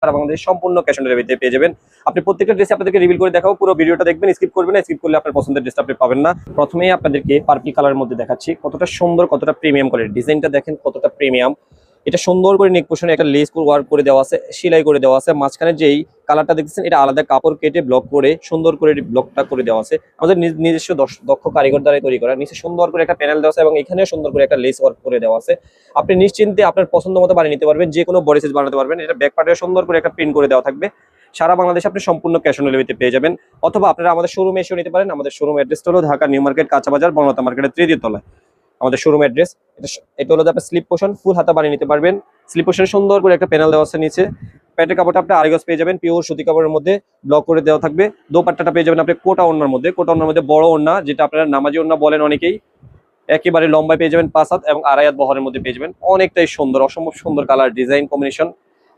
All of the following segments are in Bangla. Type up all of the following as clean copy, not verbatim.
সারা বাংলাদেশ সম্পূর্ণ ক্যাশ অন ডেলিভারিতে পেয়ে যাবেন। আপনি প্রত্যেকটা ড্রেস আপনাদেরকে রিভিল করে দেখাবো, পুরো ভিডিওটা দেখবেন, স্কিপ করবেন না। স্কিপ করলে আপনার পছন্দের ড্রেসটা আপনি পাবেন না। প্রথমেই আপনাদেরকে পার্পল কালারের মধ্যে দেখাচ্ছি, কতটা সুন্দর, কতটা প্রিমিয়াম কোয়ালিটি। ডিজাইনটা দেখেন কতটা প্রিমিয়াম। এটা সুন্দর করে নেক পোর্শনে একটা লেস ওয়ার্ক করে দেওয়া আছে, সেলাই করে দেওয়া আছে। মাঝখানে যেই কালারটা দেখতেছেন এটা আলাদা কাপড় কেটে ব্লক করে সুন্দর করে ব্লকটা করে দেওয়া আছে, আমাদের নিজস্ব দক্ষ কারিগর দ্বারা তৈরি করা। নিচে সুন্দর করে একটা প্যানেল দেওয়া আছে এবং এখানেও সুন্দর করে একটা লেস ওয়ার্ক করে দেওয়া আছে। আপনি নিশ্চিন্তে আপনার পছন্দ মতো বানিয়ে নিতে পারবেন, যে কোনো বডি সাইজ বানাতে পারবেন। এটা ব্যাক পার্টে সুন্দর করে একটা প্রিন্ট করে দেওয়া থাকবে। সারা বাংলাদেশে আপনি সম্পূর্ণ ক্যাশ অন ডেলিভারিতে পেয়ে যাবেন, অথবা আপনারা আমাদের শোরুমে এসেও নিতে পারেন। আমাদের শোরুম অ্যাড্রেসটা হলো ঢাকা নিউ মার্কেট, কাঁচা বাজার, বনলতা মার্কেটের 3য় তলায় আমাদের শোরুম অ্যাড্রেস। এটা হলো আপনার স্লিপ পোর্শন, ফুল হাতা বানিয়ে নিতে পারবেন। স্লিপ পোর্শনে সুন্দর করে একটা প্যানেল দেওয়া আছে নিচে। প্যান্টের কাপড়টা আপনি আড়াই গজ পেয়ে যাবেন, পিওর সুতি কাপড়ের মধ্যে ব্লক করে দেওয়া থাকবে। দোপাট্টাটা পেয়ে যাবেন আপনি কোটা ওড়নার মধ্যে, কোটা ওড়নার মধ্যে বড় ওড়না, যেটা আপনারা নামাজি ওড়না বলেন অনেকেই। একেবারে লম্বায় পেয়ে যাবেন 5 হাত এবং আড়াই হাত বহরের মধ্যে পেয়ে যাবেন। অনেকটাই সুন্দর, অসম্ভব সুন্দর কালার ডিজাইন কম্বিনেশন।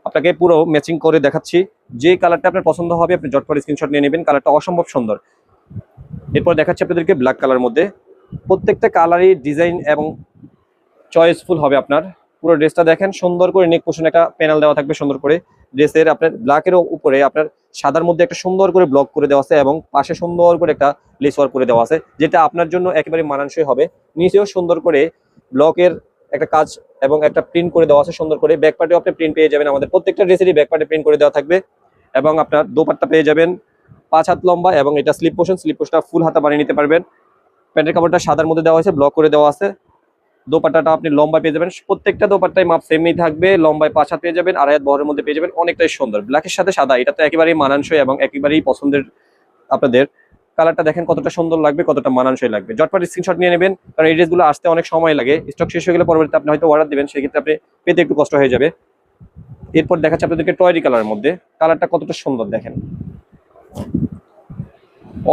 আপনাকে পুরো ম্যাচিং করে দেখাচ্ছি, যে কালারটা আপনার পছন্দ হবে আপনি জটপট স্ক্রিনশট নিয়ে নেবেন। কালারটা অসম্ভব সুন্দর। এরপর দেখাচ্ছি আপনাদেরকে ব্ল্যাক কালার মধ্যে। প্রত্যেকটা কালারই ডিজাইন এবং চয়েসফুল হবে আপনার। পুরো ড্রেসটা দেখেন, সুন্দর করে নেক পোর্শনে একটা প্যানেল দেওয়া থাকবে সুন্দর করে। ড্রেসের আপনার ব্ল্যাকের উপরে আপনার সাদার মধ্যে একটা সুন্দর করে ব্লক করে দেওয়া আছে এবং পাশে সুন্দর করে একটা লেস ওয়ার্ক করে দেওয়া আছে, যেটা আপনার জন্য একেবারে মানানসই হবে। নিচেও সুন্দর করে ব্লকের একটা কাজ এবং একটা প্রিন্ট করে দেওয়া আছে সুন্দর করে। ব্যাক পার্টেও আপনি প্রিন্ট পেয়ে যাবেন, আমাদের প্রত্যেকটা ড্রেসেরই ব্যাক পার্টে প্রিন্ট করে দেওয়া থাকবে। এবং আপনার দোপাট্টা পেয়ে যাবেন 5 হাত লম্বা এবং এটা স্লিপ পোর্শন, স্লিপ পোর্শনটা ফুল হাতা বানিয়ে নিতে পারবেন। প্যান্টের কাপড়টা সাদার মধ্যে দেওয়া হয়েছে, ব্লক করে দেওয়া আছে। দোপাট্টাটা আপনি লম্বা পেয়ে যাবেন, প্রত্যেকটা দোপাট্টায় মাপ সেমই থাকবে। লম্বায় 5 হাত পেয়ে যাবেন, আড়াই হাত বহরের মধ্যে পেয়ে যাবেন। অনেকটাই সুন্দর, ব্ল্যাকের সাথে সাদা, এটা তো একেবারেই মানানসই এবং একেবারেই পছন্দের আপনাদের। কালারটা দেখেন কতটা সুন্দর লাগবে, কতটা মানানসই লাগবে। ঝটপট স্ক্রিনশট নিয়ে নেবেন, কারণ এই ড্রেসগুলো আসতে অনেক সময় লাগে। স্টক শেষ হয়ে গেলে পরবর্তীতে আপনি হয়তো অর্ডার দিবেন, সেক্ষেত্রে আপনি পেতে একটু কষ্ট হয়ে যাবে। এরপর দেখাচ্ছি আপনাদেরকে টয়রি কালারের মধ্যে। কালারটা কতটা সুন্দর দেখেন,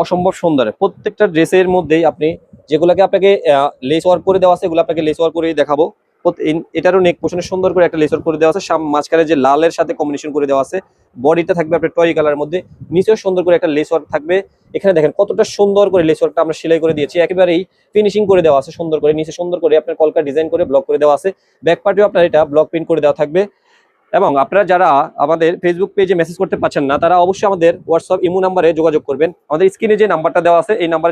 অসম্ভব সুন্দর। প্রত্যেকটা ড্রেসের মধ্যেই আপনি যেগুলোকে আপনাকে লেস ওয়ার্ক করে দেওয়া আছে, এগুলো আপনাকে লেস ওয়ার্ক করেই দেখাবো। এটারও নেক পোর্শনে সুন্দর করে একটা লেস ওয়ার্ক করে দেওয়া আছে, মাঝখানে যে লালের সাথে কম্বিনেশন করে দেওয়া আছে। বডিটা থাকবে আপনার টয়রি কালারের মধ্যে, নিচেও সুন্দর করে একটা লেস ওয়ার্ক থাকবে। এখানে দেখেন কতটা সুন্দর করে লেস ওয়ার্কটা আমরা সেলাই করে দিয়েছি, একেবারেই ফিনিশিং করে দেওয়া আছে সুন্দর করে। নিচে সুন্দর করে আপনার কলকা ডিজাইন করে ব্লক করে দেওয়া আছে। ব্যাক পার্টেও আপনার এটা ব্লক প্রিন্ট করে দেওয়া থাকবে। এবং আপনারা যারা আমাদের ফেসবুক পেজে মেসেজ করতে পারছেন না, তারা অবশ্যই আমাদের হোয়াটসঅ্যাপ ইমো নাম্বারে যোগাযোগ করবেন। আমাদের স্ক্রিনে যে নাম্বারটা দেওয়া আছে এই নাম্বারে